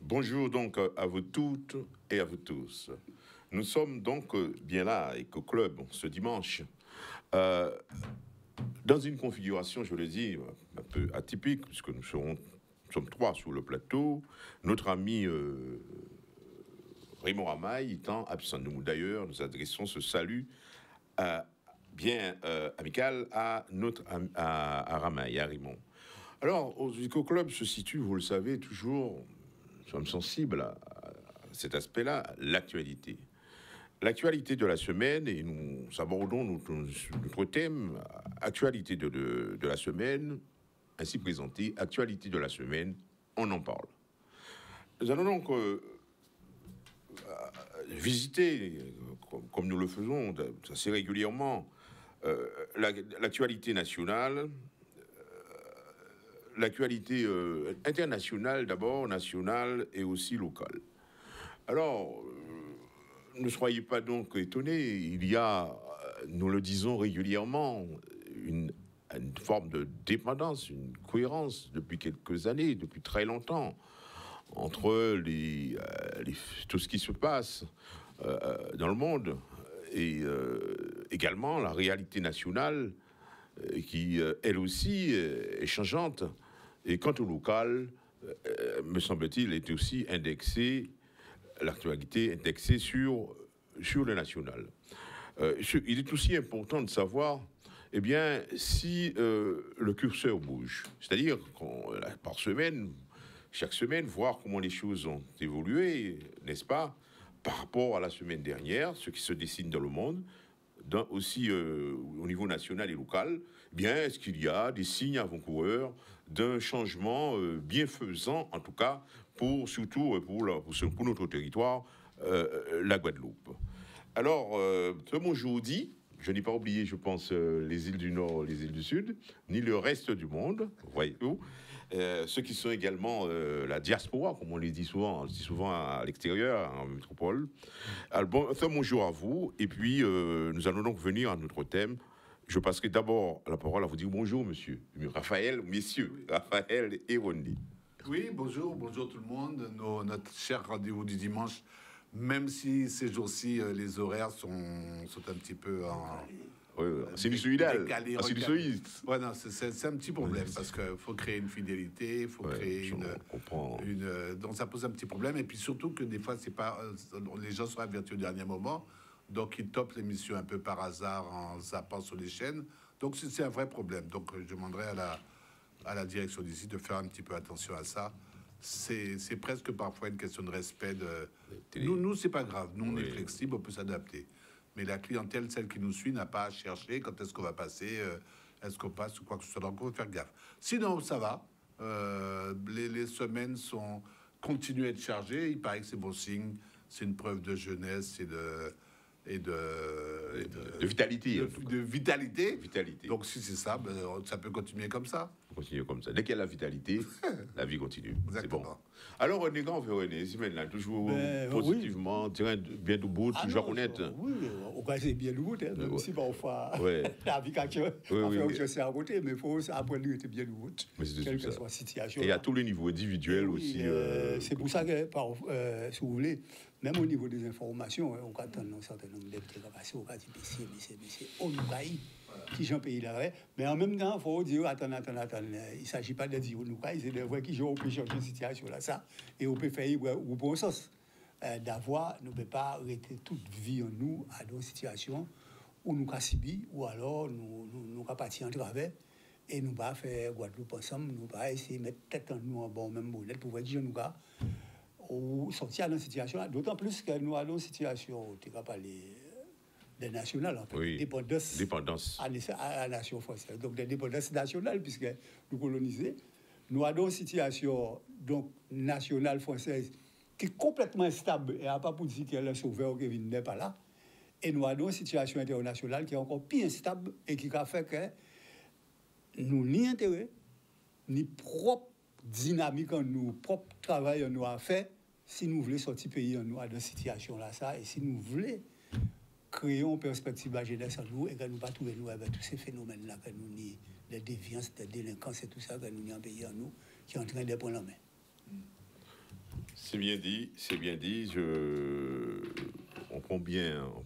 Bonjour donc à vous toutes et à vous tous. Nous sommes donc bien là avec au club ce dimanche, dans une configuration, je le dis, un peu atypique, puisque nous sommes trois sur le plateau. Notre ami Raymond Ramaille étant absent. Nous d'ailleurs, nous adressons ce salut bien amical à Ramaille, à Raymond. Alors, au Club se situe, vous le savez, toujours, nous sommes sensibles à cet aspect-là, l'actualité. L'actualité de la semaine, et nous abordons notre thème, actualité de la semaine, ainsi présenté, actualité de la semaine, on en parle. Nous allons donc visiter, comme nous le faisons assez régulièrement, l'actualité nationale, l'actualité internationale d'abord, nationale et aussi locale. Alors, ne soyez pas donc étonnés, il y a, nous le disons régulièrement, une forme de dépendance, une cohérence depuis quelques années, depuis très longtemps, entre tout ce qui se passe dans le monde et également la réalité nationale qui, elle aussi, est changeante. Et quant au local, me semble-t-il, est aussi indexé, l'actualité indexée sur le national. Il est aussi important de savoir, eh bien, si le curseur bouge. C'est-à-dire, par semaine, chaque semaine, voir comment les choses ont évolué, n'est-ce pas, par rapport à la semaine dernière, ce qui se dessine dans le monde, aussi au niveau national et local, eh bien, est-ce qu'il y a des signes avant-coureurs d'un changement bienfaisant, en tout cas, surtout pour notre territoire, la Guadeloupe. Alors, ce bon jeudi, je n'ai pas oublié, je pense, les îles du Nord, les îles du Sud, ni le reste du monde, voyez-vous, ceux qui sont également la diaspora, comme on le dit souvent, à l'extérieur, en métropole. Alors, bon, bonjour à vous, et puis nous allons donc venir à notre thème. Je passerai d'abord la parole à vous dire bonjour, monsieur messieurs, Raphaël et Wendy. Oui, bonjour tout le monde. Notre cher rendez-vous du dimanche, même si ces jours-ci, les horaires sont un petit peu en... sinusoïdal. Ouais, non, c'est un petit problème parce qu'il faut créer une fidélité, il faut créer une... Donc ça pose un petit problème. Et puis surtout que des fois, c'est pas, les gens sont avertis au dernier moment. Donc ils topent l'émission un peu par hasard en zappant sur les chaînes. Donc c'est un vrai problème. Donc je demanderai à la direction d'ici de faire un petit peu attention à ça. C'est presque parfois une question de respect. Nous c'est pas grave. Nous, on est flexible, on peut s'adapter. Mais la clientèle, celle qui nous suit, n'a pas à chercher quand est-ce qu'on va passer, est-ce qu'on passe ou quoi que ce soit. Donc, on va faire gaffe. Sinon, ça va. Les semaines continuent à être chargées. Il paraît que c'est bon signe. C'est une preuve de jeunesse et de vitalité. De vitalité. Donc, si c'est ça, ça peut continuer comme ça. Dès qu'il y a la vitalité, la vie continue. C'est bon. Alors, René, quand on fait René, c'est maintenant toujours positivement, bien debout, toujours honnête. Oui, on va c'est bien debout, même si parfois la vie actuelle, je sais à côté, mais il faut apprendre à être bien debout, quelle que soit la situation. Et à tous les niveaux individuels aussi. C'est pour ça que, si vous voulez, même au niveau des informations, on attend un certain nombre d'interrogations, on va dire, mais on nous caille, qui j'en paye là, mais en même temps, il faut dire, attends, il ne s'agit pas de dire on nous caille, c'est de voir qui on peut changer de situation là, ça, et on peut faire au bon sens. D'avoir, nous ne pouvons pas arrêter toute vie en nous à des situations où nous avons subi, ou alors nous avons parti en travers, et nous ne pouvons pas faire Guadeloupe ensemble, nous ne pouvons pas essayer de mettre tête en nous en bon même modèle pour voir qui nous avons ou sortir dans cette situation-là, d'autant plus que nous avons une situation, tu vas parler des nationales, en fait, dépendance à la nation française, donc des dépendances nationales, puisque nous colonisés, nous avons une situation donc, nationale française qui est complètement instable, et à pas pour dire qu'elle est sauveur, qui n'est pas là, et nous avons une situation internationale qui est encore plus instable, et qui a fait que nous ni intérêt, ni propre dynamique en nous, propre travail en nous à faire, si nous voulons sortir pays en nous à cette situation-là, ça, et si nous voulons créer une perspective à jeunesse en nous, et que nous ne pas trouver nous avec tous ces phénomènes-là, que nous ni les déviances, les délinquances et tout ça, que nous ni en pays en nous, qui est en train de prendre la main. C'est bien dit, c'est bien dit. On prend bien, on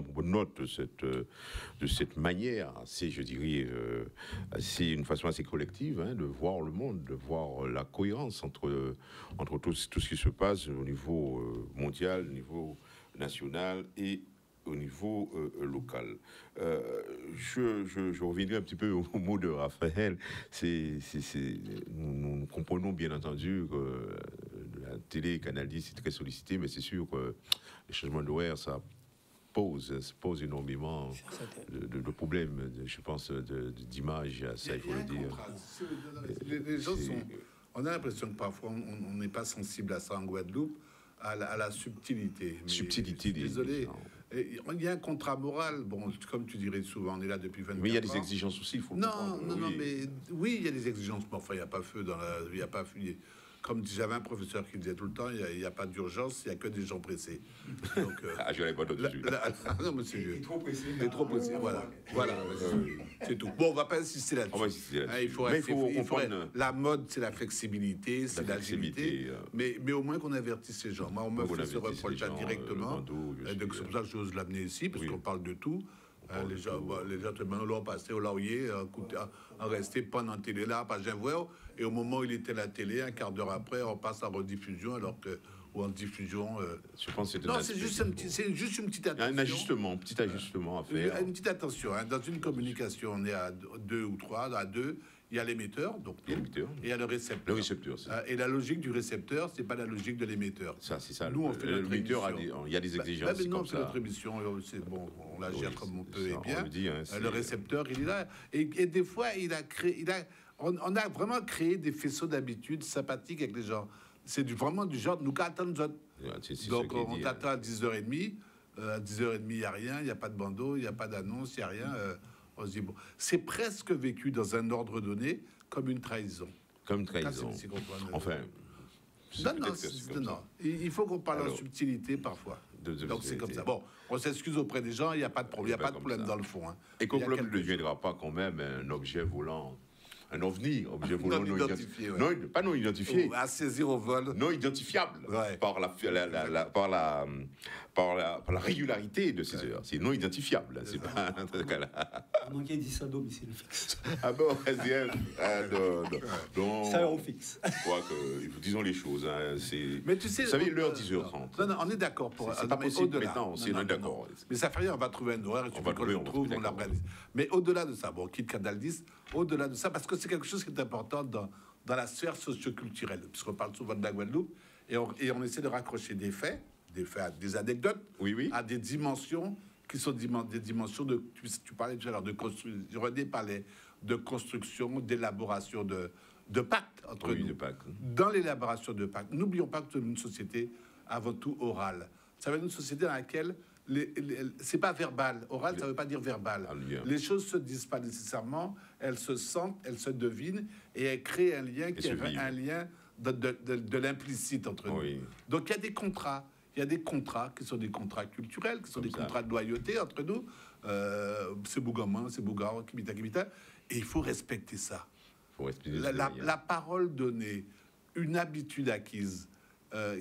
prend note de cette manière, assez, je dirais, une façon assez collective, hein, de voir le monde, de voir la cohérence entre tout ce qui se passe au niveau mondial, au niveau national et au niveau local. Je reviendrai un petit peu au mot de Raphaël. Nous comprenons bien entendu que la télé, Canal 10, c'est très sollicité, mais c'est sûr que les changements d'horaire, ça pose énormément de problèmes, je pense, d'image, ça il faut le dire. Les gens sont... On a l'impression que parfois, on n'est pas sensible à ça en Guadeloupe, à la subtilité. Subtilité des... Désolé. Il y a un contrat moral, bon, comme tu dirais souvent, on est là depuis 24 ans. Mais il y a des exigences aussi, il faut non, mais oui, il y a des exigences, mais enfin, il n'y a pas feu dans la... Il y a pas feu, comme j'avais un professeur qui disait tout le temps, il n'y a pas d'urgence, il n'y a que des gens pressés. Donc, je n'avais pas dessus. Non, monsieur Dieu. Il est trop pressé. Il est trop pressé, voilà. C'est tout. Bon, on ne va pas insister là-dessus. Il faut la mode, c'est la flexibilité, c'est l'agilité. Mais au moins qu'on avertisse ces gens. Moi, on me fait ce reproche-là directement. C'est pour ça que j'ose l'amener ici, parce qu'on parle de tout. Les gens l'ont passé au laurier, en resté pendant télé là, pas voir. Et au moment où il était à la télé, un quart d'heure après, on passe en rediffusion, alors que ou en diffusion. Je pense que c'est juste une petite attention. Un petit ajustement à faire. Une petite attention. Hein. Dans une communication, on est à 2 ou 3, à 2. Il y a l'émetteur, donc et il y a le récepteur. Le récepteur, et la logique du récepteur, c'est pas la logique de l'émetteur. Ça, c'est ça. Nous, on fait notre émission. Il y a des exigences. Mais non, on fait notre émission. C'est bon, on la gère comme on peut et bien. Le récepteur, il est là. Et des fois, on a vraiment créé des faisceaux d'habitudes sympathiques avec les gens. C'est vraiment du genre, nous attendons nous autres. Donc, on t'attend à 10h30. À 10h30, il n'y a rien, il n'y a pas de bandeau, il n'y a pas d'annonce, il n'y a rien. On se dit, bon, c'est presque vécu dans un ordre donné comme une trahison. Comme une trahison. Enfin. Non. Il faut qu'on parle en subtilité parfois. Donc c'est comme ça. Bon, on s'excuse auprès des gens, il n'y a pas de problème, dans le fond. Hein. Et comme le ne deviendra pas quand même un objet volant. Un ovni, objet volant non identifié. Pas non identifié. À saisir au vol. Non identifiable par la régularité de ces heures. C'est non identifiable. C'est pas un cas là. On manquait 10 à domicile fixe. Ah bon, donc, ça on fixe. Je crois que, disons les choses. Hein, mais tu sais, vous savez, l'heure 10h30. Non, on est d'accord. C'est pas possible maintenant, on est d'accord. Mais ça fait rien, on va trouver un horaire, on le trouve, on l'organise. Mais au-delà de ça, bon, quitte Canal 10, au-delà de ça, parce que c'est quelque chose qui est important dans la sphère socioculturelle, puisqu'on parle souvent de la Guadeloupe, et on essaie de raccrocher des faits, des anecdotes, à des dimensions qui sont des dimensions de... Tu parlais tout à l'heure de construction, René parlait de construction, d'élaboration de pactes entre nous. Dans l'élaboration de pactes, n'oublions pas que c'est une société avant tout orale. Ça veut dire une société dans laquelle c'est pas verbal. Oral, ça veut pas dire verbal. Les choses se disent pas nécessairement, elles se sentent, elles se devinent, et elles créent un lien qui est un lien de l'implicite entre nous. Donc il y a des contrats. Il y a des contrats qui sont des contrats culturels, qui sont des contrats de loyauté entre nous. C'est Bougaman, c'est Bougao, Kimita. Et il faut respecter ça. La parole donnée, une habitude acquise,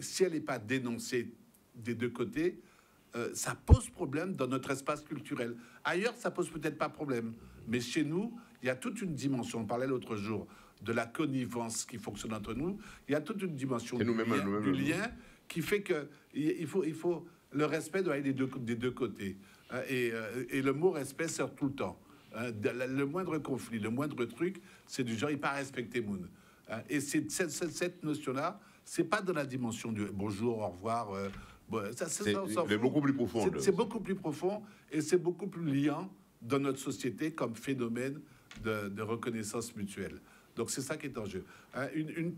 si elle n'est pas dénoncée des deux côtés, ça pose problème dans notre espace culturel. Ailleurs, ça pose peut-être pas problème. Mais chez nous, il y a toute une dimension. On parlait l'autre jour de la connivence qui fonctionne entre nous. Il y a toute une dimension du lien qui fait que il faut le respect doit aller des deux côtés. Et le mot respect sort tout le temps. Le moindre conflit, le moindre truc, c'est du genre, il pas respecter Moon. Et cette notion-là, c'est pas dans la dimension du bonjour, au revoir. C'est beaucoup plus profond. C'est beaucoup plus profond et c'est beaucoup plus liant dans notre société comme phénomène de reconnaissance mutuelle. Donc c'est ça qui est en jeu. Une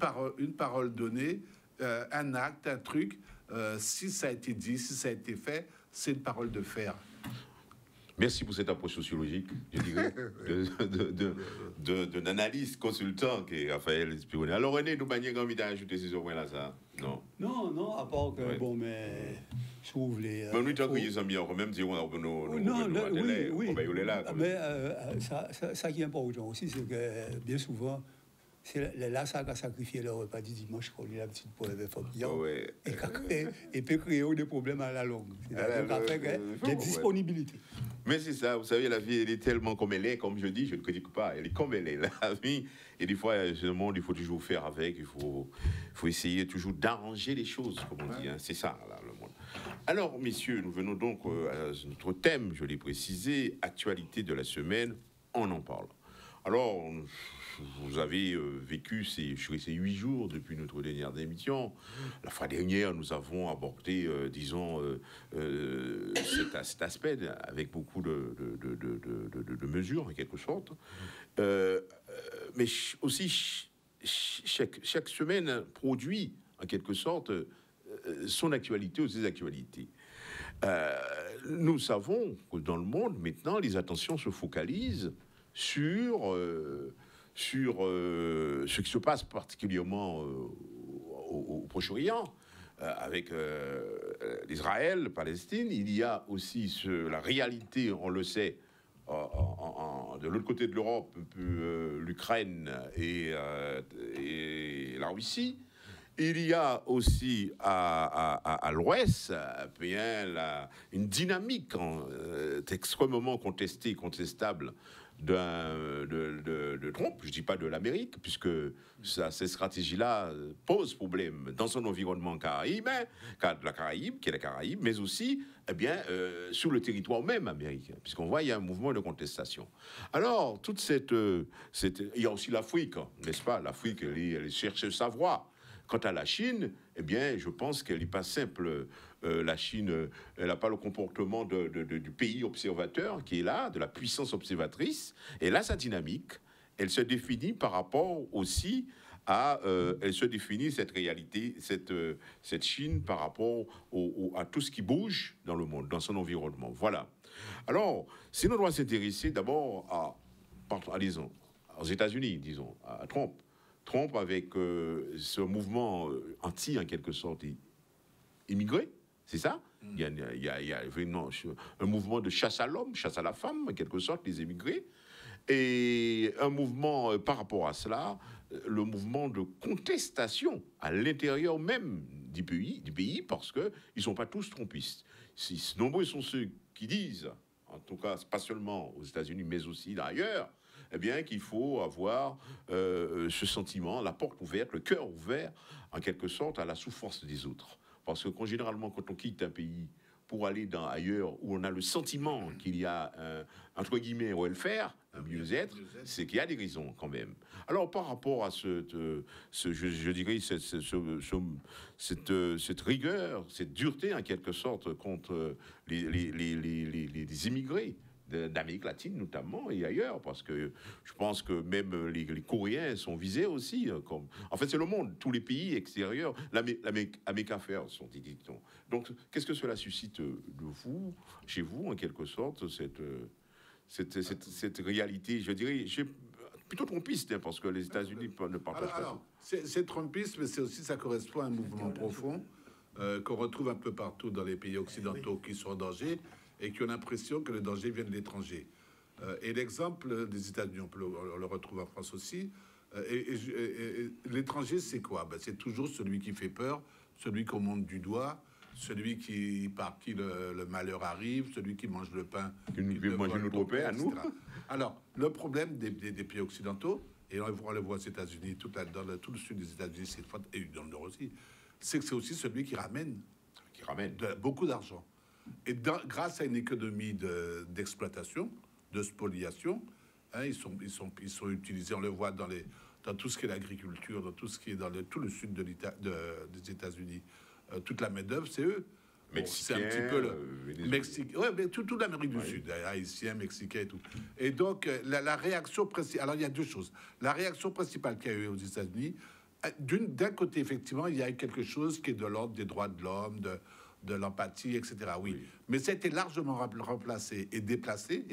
parole donnée, un acte, un truc, si ça a été dit, si ça a été fait, c'est une parole de fer. Merci pour cette approche sociologique, je dirais, d'un analyste consultant qui est Raphaël Espironnet. Alors René, nous manions envie d'ajouter ces points-là, ça? Non. Non, à part que, bon, mais... Je trouve les... Mais nous, tant qu'ils ont mis quand même dire mais ça qui est important aussi, c'est que bien souvent, c'est là ça a sacrifié le repas du dimanche qu'on a l'habitude pour les familles. Et peut créer des problèmes à la longue. C'est-à-dire des disponibilités. Mais c'est ça, vous savez, la vie, elle est tellement comme elle est, comme je dis, je ne critique pas, elle est comme elle est, la vie. Et des fois, ce monde, il faut toujours faire avec, il faut essayer toujours d'arranger les choses, comme on dit. Hein. C'est ça, là, le monde. Alors, messieurs, nous venons donc à notre thème, je l'ai précisé, actualité de la semaine, on en parle. Alors, vous avez vécu ces 8 jours depuis notre dernière émission. La fois dernière, nous avons abordé, cet aspect avec beaucoup de mesures, en quelque sorte. Mais aussi, chaque semaine produit, en quelque sorte, son actualité ou ses actualités. Nous savons que dans le monde, maintenant, les attentions se focalisent sur ce qui se passe particulièrement au Proche-Orient, avec l'Israël, Palestine. Il y a aussi la réalité, on le sait, de l'autre côté de l'Europe, un peu l'Ukraine et la Russie. Il y a aussi à l'ouest une dynamique extrêmement contestable de Trump, je ne dis pas de l'Amérique, puisque ces stratégies-là posent problème dans son environnement qui est la Caraïbe, mais aussi sur le territoire même américain, puisqu'on voit il y a un mouvement de contestation. Alors, il y a aussi l'Afrique, n'est-ce pas? L'Afrique, elle cherche à savoir. Quant à la Chine, eh bien, je pense qu'elle n'est pas simple. La Chine, elle n'a pas le comportement du pays observateur qui est là, de la puissance observatrice. Elle a sa dynamique. Elle se définit par rapport aussi elle se définit cette réalité, cette Chine par rapport à tout ce qui bouge dans le monde, dans son environnement. Voilà. Alors, si nous devons s'intéresser d'abord disons, aux États-Unis, disons, à Trump. Trump avec ce mouvement anti, en quelque sorte, immigré, c'est ça? Il y a un mouvement de chasse à l'homme, chasse à la femme, en quelque sorte, les immigrés. Et un mouvement, par rapport à cela, le mouvement de contestation à l'intérieur même du pays parce qu'ils ne sont pas tous trumpistes. Nombreux sont ceux qui disent, en tout cas, pas seulement aux États-Unis, mais aussi d'ailleurs, eh bien, qu'il faut avoir ce sentiment, la porte ouverte, le cœur ouvert, en quelque sorte, à la souffrance des autres. Parce que généralement, quand on quitte un pays pour aller ailleurs où on a le sentiment qu'il y a, entre guillemets, un welfare, un mieux-être, c'est qu'il y a des raisons quand même. Alors, par rapport à je dirais, cette rigueur, cette dureté, en quelque sorte, contre les immigrés, d'Amérique latine notamment et ailleurs, parce que je pense que même les Coréens sont visés aussi. En fait, c'est le monde, tous les pays extérieurs, l'Amérique affaires sont dit. Donc, qu'est-ce que cela suscite chez vous, en quelque sorte, cette réalité, je dirais, plutôt trumpiste, hein, parce que les États-Unis ne partagent pas ça. C'est trumpiste, mais ça correspond à un mouvement profond qu'on retrouve un peu partout dans les pays occidentaux qui sont en danger et qui ont l'impression que le danger vient de l'étranger. Et l'exemple des États-Unis, on le retrouve en France aussi. Et l'étranger, c'est quoi? C'est toujours celui qui fait peur, celui qu'on monte du doigt, celui par qui le malheur arrive, celui qui mange le pain. Qui nous mange notre pain à nous. Alors, le problème des pays occidentaux, et on le voit aux États-Unis, tout le sud des États-Unis, et dans le nord aussi, c'est que c'est aussi celui qui ramène beaucoup d'argent. Et grâce à une économie d'exploitation, de spoliation, hein, ils sont utilisés, on le voit dans tout ce qui est l'agriculture, dans tout ce qui est dans tout le sud des États-Unis. Toute la main-d'œuvre, c'est eux. Mexicains, c'est un petit peu le Mexique, ouais, mais toute l'Amérique du Sud, haïtiens, mexicains et tout. Et donc, la réaction principale, alors il y a deux choses. La réaction principale qu'il y a eu aux États-Unis, d'un côté, effectivement, il y a eu quelque chose qui est de l'ordre des droits de l'homme, de l'empathie, etc. Oui. Mais ça a été largement remplacé et déplacé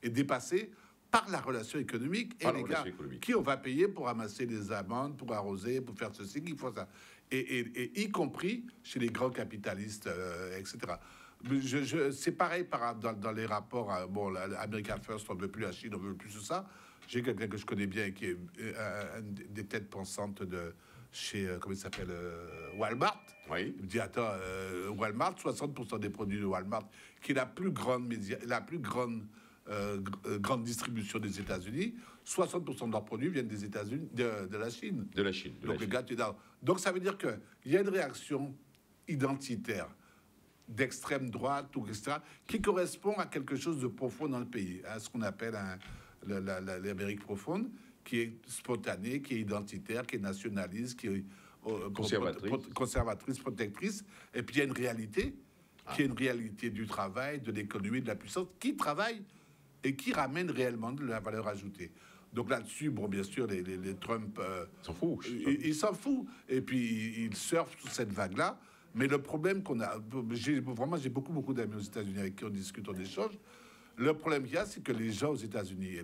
et dépassé par la relation économique. Et les gars, qui on va payer pour ramasser des amendes, pour arroser, pour faire ceci, qu'il faut ça. Et y compris chez les grands capitalistes, etc. C'est pareil dans les rapports. Bon, America First, on ne veut plus la Chine, on ne veut plus tout ça. J'ai quelqu'un que je connais bien qui est des têtes pensantes de chez, comment il s'appelle, Walmart. Oui. Il me dit, attends, Walmart, 60% des produits de Walmart, qui est la plus grande grande distribution des États-Unis, 60% de leurs produits viennent des États-Unis, de la Chine. De la Chine. Donc, le gars, donc, ça veut dire qu'il y a une réaction identitaire d'extrême droite, ou etc., qui correspond à quelque chose de profond dans le pays, à ce qu'on appelle l'Amérique profonde, qui est spontanée, qui est identitaire, qui est nationaliste, qui est conservatrice, protectrice. Et puis il y a une réalité, qui est une réalité du travail, de l'économie, de la puissance, qui travaille et qui ramène réellement de la valeur ajoutée. Donc là-dessus, bon, bien sûr, les Trump... s'en fout. Ils s'en foutent. Et puis, ils surfent sur cette vague-là. Mais le problème qu'on a... J'ai beaucoup d'amis aux États-Unis avec qui on discute, on échange. Le problème qu'il y a, c'est que les gens aux États-Unis,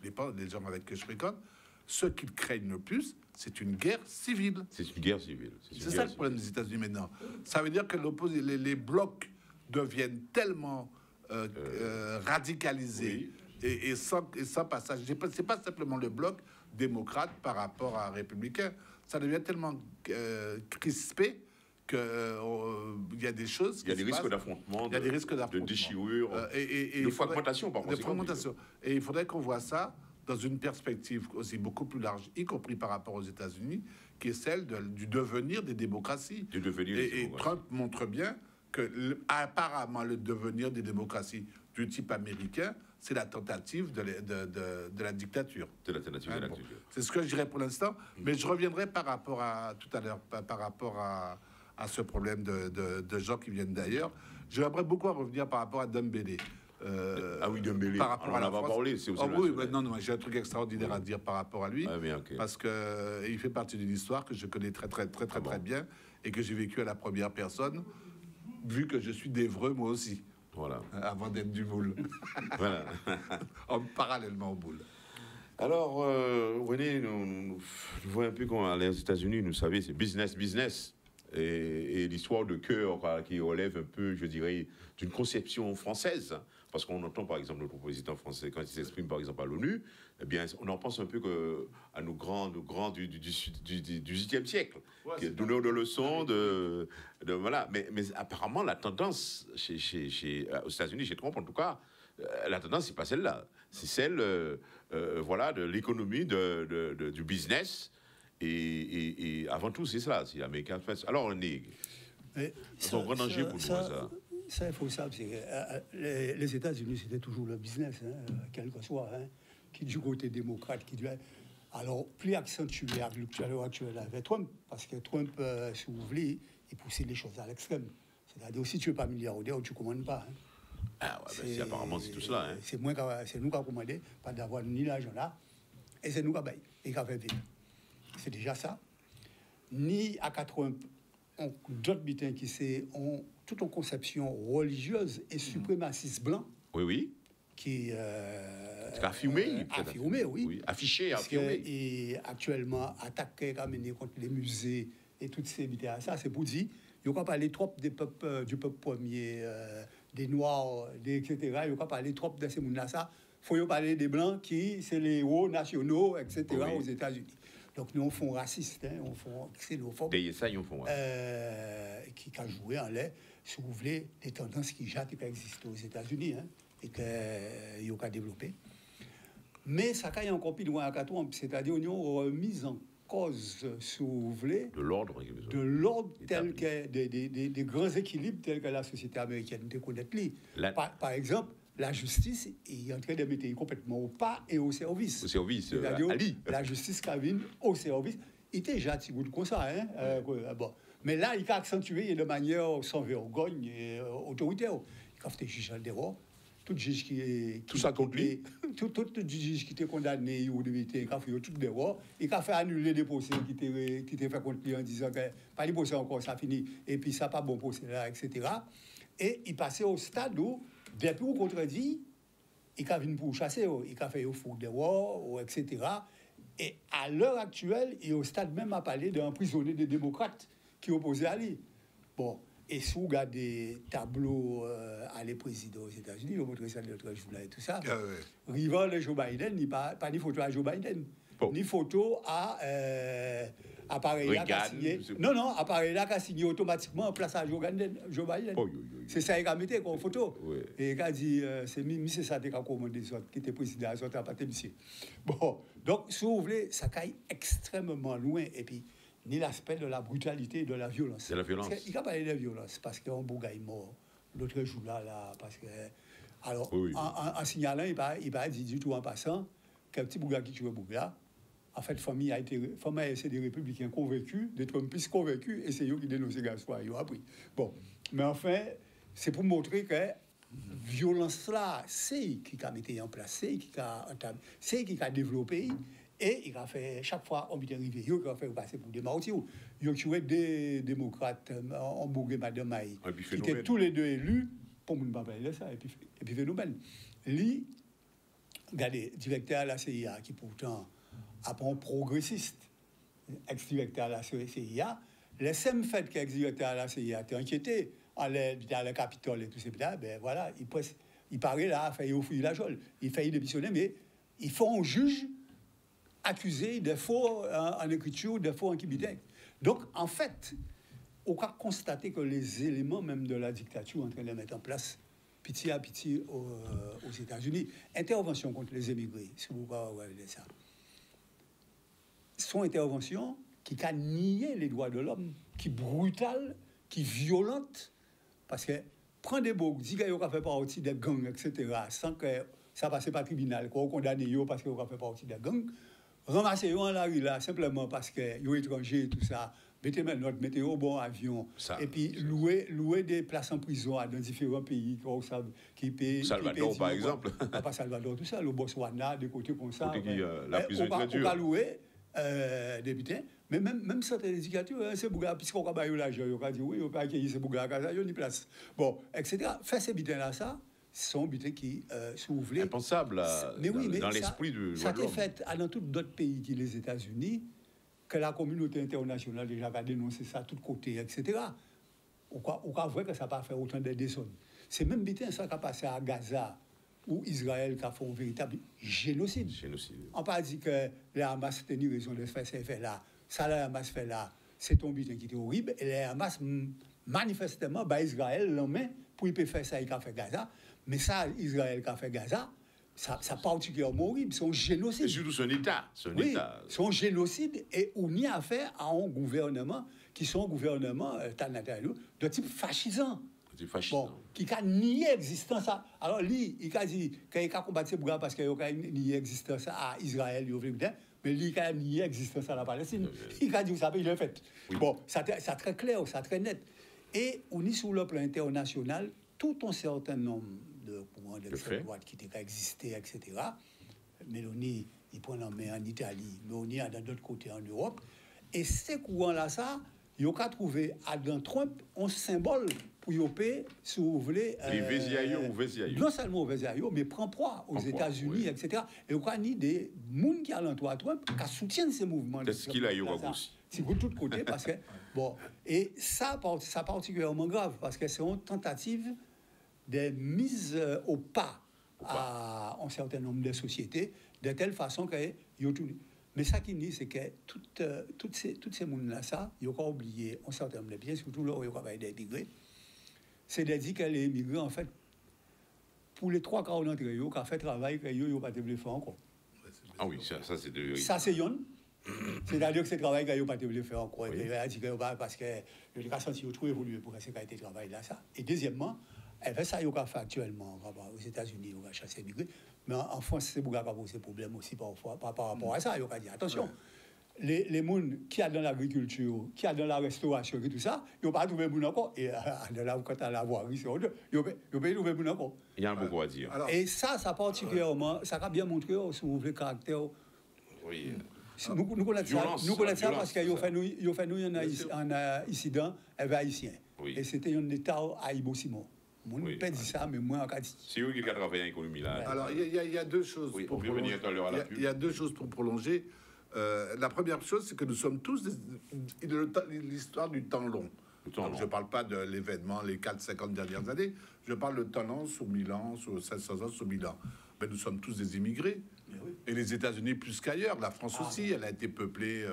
les gens avec qui je fréquente, ce qu'ils craignent le plus, c'est une guerre civile. C'est une guerre civile. C'est ça le problème des États-Unis maintenant. Ça veut dire que les blocs deviennent tellement radicalisés et sans passage. C'est pas simplement le bloc démocrate par rapport à républicain. Ça devient tellement crispé qu'il y a des choses. Il y a des risques d'affrontement, il y a des risques d'affrontement, de déchirure, de fragmentation par conséquent. Et il faudrait qu'on voit ça dans une perspective aussi beaucoup plus large, y compris par rapport aux États-Unis, qui est celle du devenir des démocraties. Et Trump montre bien que apparemment le devenir des démocraties du type américain, c'est la tentative de la dictature. C'est la tentative de la dictature. C'est ce que je dirais pour l'instant, mais je reviendrai par rapport à tout à l'heure, par rapport à ce problème de gens qui viennent d'ailleurs. J'aimerais beaucoup revenir par rapport à Dembélé. Ah oui, Dembélé. Par rapport à la France. Parlé, c'est aussi oui, non, j'ai un truc extraordinaire à dire par rapport à lui, parce que il fait partie d'une histoire que je connais très bien et que j'ai vécu à la première personne, vu que je suis d'Évreux moi aussi. Voilà. Avant d'être du Boule. Voilà. Parallèlement au Boule. Alors, René, nous voyons un peu quand on allait aux États-Unis, nous savez, c'est business. Et l'histoire de cœur qui relève un peu, je dirais, d'une conception française. Parce qu'on entend, par exemple, notre président français, quand il s'exprime, par exemple, à l'ONU, eh bien, on en pense un peu à nos grands du 18e siècle, qui est donneur de leçons, voilà. Mais apparemment, la tendance aux États-Unis, chez Trump, en tout cas, la tendance, c'est pas celle-là. C'est celle, voilà, de l'économie, du business. Et avant tout, c'est ça, c'est American First. Alors, on est en grand danger pour nous, ça. Ça, il faut savoir, les États-Unis, c'était toujours le business, quel que soit, qui du côté démocrate, qui du... Alors, plus accentué à l'heure actuelle avec Trump, parce que Trump, si vous voulez, il poussait les choses à l'extrême. C'est-à-dire, si tu n'es pas milliardaire, tu ne commandes pas. Ah ouais, apparemment, c'est tout cela. C'est nous qui avons commandé, pas d'avoir ni l'argent là, et c'est nous qui avons payé, et qui avons fait vite. C'est déjà ça. Ni à Trump, d'autres butins qui ont toute une conception religieuse et suprémaciste blanc. Oui. Qui affirmé, oui. Affiché, affirmé. Et actuellement, attaqué, ramené contre les musées et toutes ces butins. Ça, c'est pour dire, il n'y a pas parlé trop du peuple premier, des Noirs, etc. Il n'y a pas parlé trop de ces gens-là. Ça, il faut parler des Blancs qui, c'est les héros nationaux, etc. aux États-Unis. Donc, nous, on fait raciste, on fait xénophobe. Et ça, ils font, qui a joué en l'air, si vous voulez, des tendances qui existent aux États-Unis, et qu'ils ont développé. Mais ça a encore plus loin à Trump, c'est-à-dire qu'ils ont remis en cause, si vous voulez, de l'ordre tel que des grands équilibres tels que la société américaine de connaître. Par exemple, la justice est en train de mettre complètement au pas et au service. C'est-à-dire la justice qui vient au service. Il était déjà petit bout comme ça. Bon. Mais là, il a accentué de manière sans vergogne et autoritaire. Il a fait juge en dehors. Tout juge qui est... Tout ça contre lui. Tout juge qui était condamné ou il a fait tout dehors. Il a fait annuler des procès qui étaient faits contre lui en disant que pas les procès encore, ça finit. Et puis ça pas bon procès là, etc. Et il passait au stade où, depuis qu'on contredit, il a venu pour chasser, il a fait au four de war, etc. Et à l'heure actuelle, il est au stade même à parler d'emprisonner des démocrates qui opposaient à lui. Bon, et si vous regardez des tableaux à les présidents aux États-Unis, ils ont montré ça l'autre jour là et tout ça. Rival de Joe Biden, il n'y a pas de photo à Joe Biden, ni photo à appareil là qui a signé. Non, appareil là qui a signé automatiquement en place à Joe Biden. C'est ça qu'il a mis comme photo. Oui. Et il a dit, c'est ça qui a commandé, qui était président, qui a pas monsieur. Bon, donc, si vous voulez, ça caille extrêmement loin. Et puis, ni l'aspect de la brutalité et de la violence. C'est la violence. Il a parlé de la violence parce qu'un beau gars est mort l'autre jour là, parce que. Alors, oui. En signalant, il va dire du tout en passant qu'un petit bouga qui tue un bouga. En fait, famille c'est des républicains convaincus, des Trumpistes convaincus, et c'est eux qui dénoncent les gars, ils ont appris. Bon, mais enfin, c'est pour montrer que violence là, c'est qui a mis en place, c'est qui a développé, et il a fait chaque fois on vient arriver, il a fait passer pour des martyrs. Il a tué des démocrates en Bourg et Madame Maï, qui étaient tous les deux élus, pour ne pas parler de ça, et puis phénomène. Lui, regardez, directeur à la CIA, qui pourtant un progressiste, ex-directeur à la CIA, le seul fait qu'ex-directeur à la CIA était inquiété, dans le Capitole et tout ça, ben voilà, il paraît là, il offrir la jolle, il fait démissionner, mais il faut un juge accusé de faux en écriture, de faux en kibidek. Donc, en fait, on a constaté que les éléments même de la dictature en train de mettre en place, petit à petit, aux États-Unis, intervention contre les émigrés, si vous pouvez regarder ça. Son intervention qui a nié les droits de l'homme, qui est brutale, qui est violente, parce que prendre des beaux, dire qu'il a fait partie des gangs, etc., sans que ça passe par le tribunal, qu'on condamne parce qu'il a fait partie des gangs, ramasser en la rue là, simplement parce qu'ils sont étrangers et tout ça, mettez au bon avion, et puis louer des places en prison dans différents pays qui payent. Salvador, par exemple. Pas Salvador, tout ça, le Botswana, des côtés comme ça. La prison est dure. On va louer député, mais même certaines éducateurs, c'est bouga, puisqu'on va bailler l'argent, on va dire oui, on peut accueillir ces bouga, il y a une place. Bon, etc. Faire ces butins-là, ça, ce sont butins qui, si vous voulez. Impensable dans l'esprit de. Ça a été fait dans tous d'autres pays, qui les États-Unis, que la communauté internationale déjà a dénoncé ça de tous côtés, etc. On voit que ça n'a pas fait autant de descentes. C'est même butins, ça qui a passé à Gaza, où Israël a fait un véritable génocide. On n'a pas dit que les Hamas tenaient raison de faire ces faits-là. Ça, les Hamas fait là, c'est un butin qui était horrible. Et les Hamas, manifestement, Israël l'a main pour y faire ça, il a fait Gaza. Mais ça, Israël qui a fait Gaza, ça particulièrement horrible. C'est un génocide. Et surtout son État. C'est un génocide. Et on y a affaire à un gouvernement qui sont un gouvernement de type fascisant. Bon, qui a nié l'existence. Alors, lui, il a dit qu'il a combattu ces parce qu'il a nié l'existence à Israël, mais lui, il a nié l'existence à la Palestine. Il a dit, vous savez, il l'a fait. Oui. Bon, c'est très clair, c'est très net. Et on est sur le plan international, tout un certain nombre de courants d'extrême droite qui existaient, etc. Mélanie, il prend en main en Italie, Mélanie dans d'autres côtés en Europe. Et ces courants-là, ça, ils ont trouvé à Donald Trump un symbole pour y payer, si vous voulez. Non seulement au Vésiaïo, mais prend proie aux États-Unis, etc. Et on a des gens qui alentour à Trump qui soutiennent ces mouvements. C'est ce qu'il a eu aussi. C'est de tous côtés, parce que. Bon, et ça particulièrement grave, parce que c'est une tentative de mise au pas à un certain nombre de sociétés, de telle façon que. Mais ça qui dit, c'est que toutes ces gens-là, ça, ils n'ont pas oublié un certain nombre de biens, surtout là où ils travaillent des immigrés. C'est de dire que les immigrés, en fait, pour les 3 quarts d'entre eux, ils ont fait travail qu'ils n'ont pas développé encore. Ah oui, ça c'est de. Ça, c'est yon. C'est-à-dire que c'est travail qu'ils n'ont pas développé encore. Parce que le cas senti trop évolué pour ce qualité de travail là, ça. Et deuxièmement, ça, ils ont fait actuellement aux États-Unis, ils ont chassé les immigrés. Mais en France, c'est beaucoup qui a posé problème aussi parfois par rapport à ça. Ils ont dit attention. Les gens qui sont dans l'agriculture, qui sont dans la restauration et tout ça, ils n'ont pas trouvé le monde encore. Et quand à la voirie, ils n'ont pas trouvé le monde encore. Il y a beaucoup à dire. Et ça particulièrement, ça a bien montré, si vous voulez, le caractère. Oui. Nous connaissons ça parce qu'ils ont fait nous un incident avec haïtien. Oui. Et c'était un État à Ibo Simon. On peut dire ça, mais moi, en cas c'est eux qui ont travaillé en économie là. Alors, il y a deux choses. Oui, on peut venir tout à l'heure à la pub. Il y a deux choses pour prolonger. La première chose, c'est que nous sommes tous l'histoire du temps long. Je ne parle pas de l'événement, les 4-50 dernières années. Je parle de temps long sur 1000 ans, sur 500 ans, sur 1000 ans. Mais nous sommes tous des immigrés. Oui. Et les États-Unis plus qu'ailleurs. La France aussi, elle a été peuplée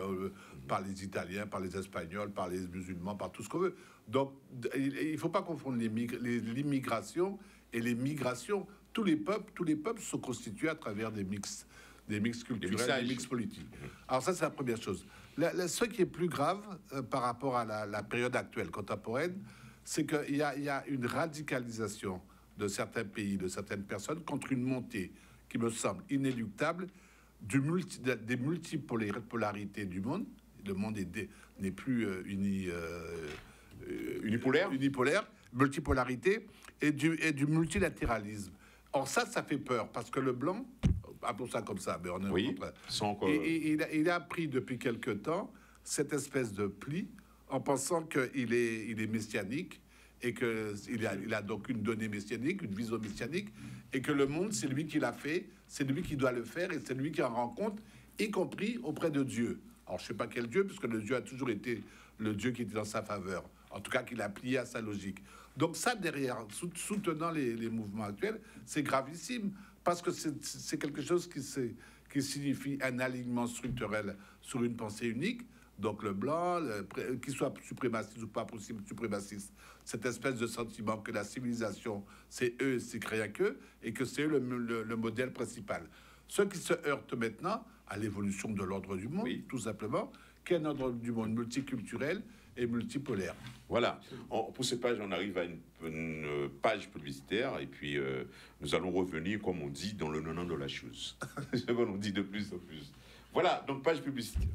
par les Italiens, par les Espagnols, par les musulmans, par tout ce qu'on veut. Donc, il ne faut pas confondre l'immigration et les migrations. Tous les peuples sont constitués à travers des mix culturels, des mix politiques. Alors ça, c'est la première chose. Ce qui est plus grave par rapport à la période actuelle, contemporaine, c'est qu'il y a une radicalisation de certains pays, de certaines personnes, contre une montée qui me semble inéluctable des multipolarités du monde. Le monde n'est plus unipolaire, multipolarité, et du multilatéralisme. Or ça fait peur, parce que le blanc, appelons ça comme ça, mais on est oui, il a pris depuis quelque temps cette espèce de pli en pensant qu'il est messianique et qu'il a donc une donnée messianique, une vision messianique, et que le monde, c'est lui qui l'a fait, c'est lui qui doit le faire, et c'est lui qui en rend compte, y compris auprès de Dieu. Alors, je ne sais pas quel Dieu, puisque le Dieu a toujours été le Dieu qui était dans sa faveur. En tout cas, qu'il a plié à sa logique. Donc ça, derrière, soutenant les mouvements actuels, c'est gravissime, parce que c'est quelque chose qui signifie un alignement structurel sur une pensée unique. Donc le blanc, qu'il soit suprémaciste ou pas possible suprémaciste, cette espèce de sentiment que la civilisation, c'est eux, c'est rien qu'eux, et que c'est eux le modèle principal. Ce qui se heurte maintenant à l'évolution de l'ordre du monde, tout simplement, qui est un ordre du monde multiculturel et multipolaire. Voilà. Pour ces pages, on arrive à une page publicitaire, et puis nous allons revenir, comme on dit, dans le nonant de la chose. Ce qu'on nous dit de plus en plus. Voilà, donc page publicitaire.